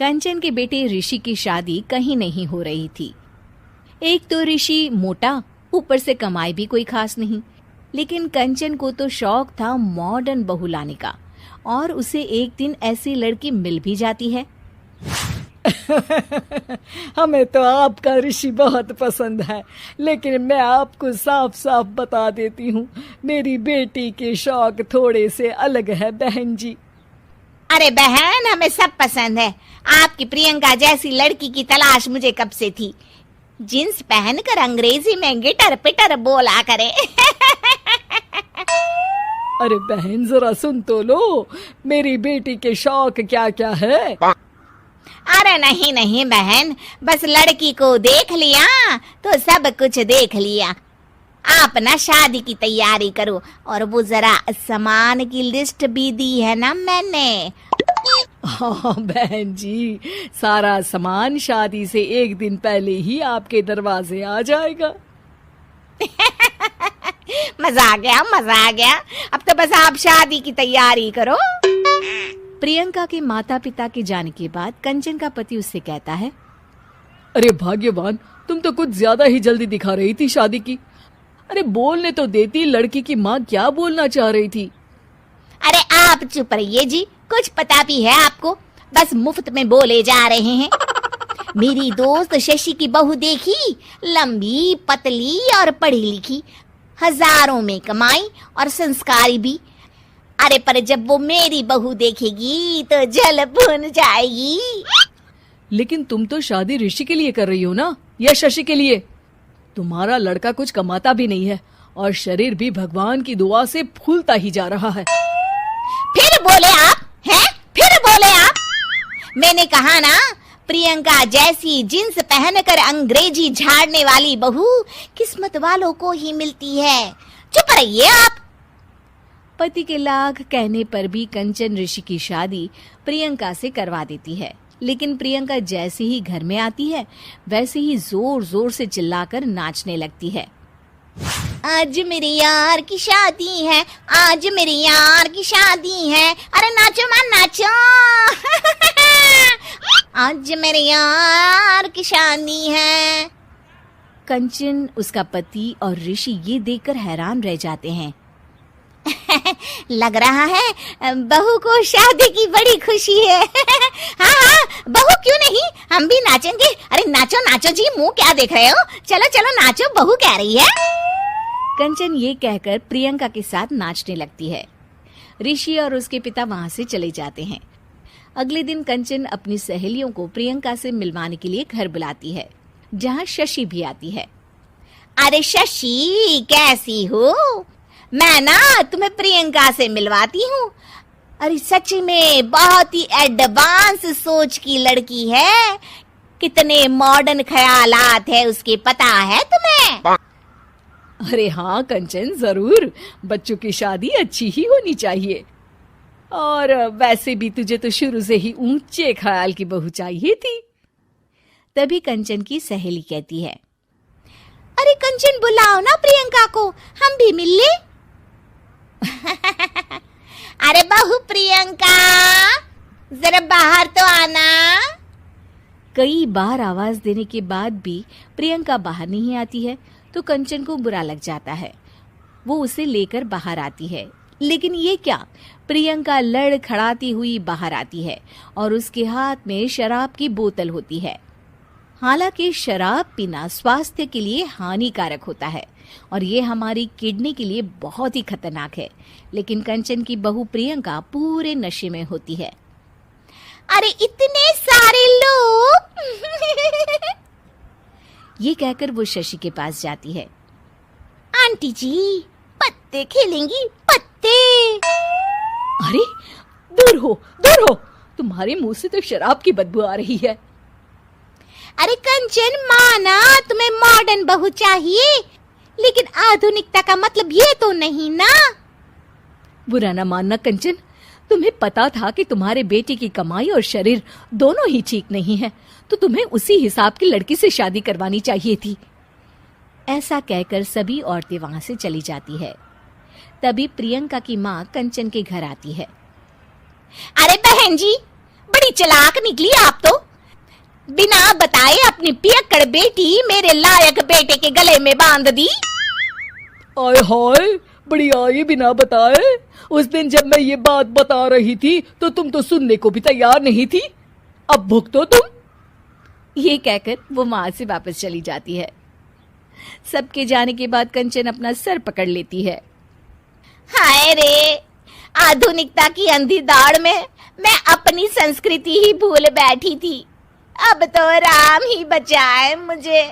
कंचन के बेटे ऋषि की शादी कहीं नहीं हो रही थी। एक तो ऋषि मोटा, ऊपर से कमाई भी कोई खास नहीं। लेकिन कंचन को तो शौक था मॉडर्न बहू लाने का, और उसे एक दिन ऐसी लड़की मिल भी जाती है। हमें तो आपका ऋषि बहुत पसंद है, लेकिन मैं आपको साफ साफ बता देती हूँ, मेरी बेटी के शौक थोड़े से अलग है बहन जी। अरे बहन, हमें सब पसंद है। आपकी प्रियंका जैसी लड़की की तलाश मुझे कब से थी। जींस पहनकर अंग्रेजी में गिटर पिटर बोला करे। अरे बहन जरा सुन तो लो, मेरी बेटी के शौक क्या क्या है। अरे नहीं नहीं बहन, बस लड़की को देख लिया तो सब कुछ देख लिया। आप ना शादी की तैयारी करो, और वो जरा सामान की लिस्ट भी दी है ना मैंने। हाँ बहन जी, सारा सामान शादी से एक दिन पहले ही आपके दरवाजे आ जाएगा। मजा आ गया, मजा आ गया। अब तो बस आप शादी की तैयारी करो। प्रियंका के माता पिता के जाने के बाद कंचन का पति उससे कहता है, अरे भाग्यवान, तुम तो कुछ ज्यादा ही जल्दी दिखा रही थी शादी की। अरे बोलने तो देती, लड़की की माँ क्या बोलना चाह रही थी। अरे आप चुप रहिए जी, कुछ पता भी है आपको, बस मुफ्त में बोले जा रहे हैं। मेरी दोस्त शशि की बहू देखी, लंबी पतली और पढ़ी लिखी, हजारों में कमाई और संस्कारी भी। अरे पर जब वो मेरी बहू देखेगी तो जल भुन जाएगी। लेकिन तुम तो शादी ऋषि के लिए कर रही हो ना, या शशि के लिए? तुम्हारा लड़का कुछ कमाता भी नहीं है, और शरीर भी भगवान की दुआ से फूलता ही जा रहा है। फिर बोले आप हैं? फिर बोले आप? मैंने कहा ना, प्रियंका जैसी जींस पहनकर अंग्रेजी झाड़ने वाली बहू किस्मत वालों को ही मिलती है। चुप रहिए आप। पति के लाख कहने पर भी कंचन ऋषि की शादी प्रियंका से करवा देती है। लेकिन प्रियंका जैसे ही घर में आती है, वैसे ही जोर जोर से चिल्लाकर नाचने लगती है। आज मेरे यार की शादी है, आज मेरे यार की शादी है। अरे नाचो मां नाचो। आज मेरे यार की शादी है। कंचन, उसका पति और ऋषि ये देखकर हैरान रह जाते हैं। लग रहा है बहू को शादी की बड़ी खुशी है। हाँ हाँ, बहू क्यों नहीं, हम भी नाचेंगे। अरे नाचो नाचो जी, मुंह क्या देख रहे हो, चलो चलो नाचो, बहू कह रही है। कंचन ये कहकर प्रियंका के साथ नाचने लगती है। ऋषि और उसके पिता वहां से चले जाते हैं। अगले दिन कंचन अपनी सहेलियों को प्रियंका से मिलवाने के लिए घर बुलाती है, जहाँ शशि भी आती है। अरे शशि, कैसी हो? मैं ना तुम्हें प्रियंका से मिलवाती हूँ। अरे सच में बहुत ही एडवांस सोच की लड़की है। कितने मॉडर्न ख्यालात है उसके, पता है तुम्हें? अरे हाँ कंचन, जरूर। बच्चों की शादी अच्छी ही होनी चाहिए, और वैसे भी तुझे तो शुरू से ही ऊंचे ख्याल की बहू चाहिए थी। तभी कंचन की सहेली कहती है, अरे कंचन, बुलाओ ना प्रियंका को, हम भी मिल ले। अरे बहू प्रियंका, जरा बाहर तो आना। कई बार आवाज देने के बाद भी प्रियंका बाहर नहीं आती है, तो कंचन को बुरा लग जाता है। वो उसे लेकर बाहर आती है, लेकिन ये क्या, प्रियंका लड़खड़ाती हुई बाहर आती है और उसके हाथ में शराब की बोतल होती है। हालांकि शराब पीना स्वास्थ्य के लिए हानिकारक होता है और ये हमारी किडनी के लिए बहुत ही खतरनाक है, लेकिन कंचन की बहू प्रियंका पूरे नशे में होती है। अरे इतने सारे लोग। ये कहकर वो शशि के पास जाती है। आंटी जी, पत्ते खेलेंगी, पत्ते। अरे दूर हो, दूर हो, तुम्हारे मुंह से तो शराब की बदबू आ रही है। अरे कंचन, माना तुम्हें मॉडर्न बहू चाहिए, लेकिन आधुनिकता का मतलब ये तो नहीं ना। बुरा ना मानना कंचन, तुम्हें पता था कि तुम्हारे बेटे की कमाई और शरीर दोनों ही ठीक नहीं है, तो तुम्हें उसी हिसाब की लड़की से शादी करवानी चाहिए थी। ऐसा कहकर सभी औरतें वहां से चली जाती है। तभी प्रियंका की माँ कंचन के घर आती है। अरे बहन जी, बड़ी चालाक निकली आप तो। बिना बताए अपनी पियक्कड़ बेटी मेरे लायक बेटे के गले में बांध दी। आय हाय, बड़ी आई बिना बताए। उस दिन जब मैं ये बात बता रही थी तो तुम तो सुनने को भी तैयार नहीं थी। अब भुगतो तुम। ये कहकर वो वहां से वापस चली जाती है। सबके जाने के बाद कंचन अपना सर पकड़ लेती है। हाय रे, आधुनिकता की अंधी दौड़ में मैं अपनी संस्कृति ही भूल बैठी थी। अब तो राम ही बचाए मुझे।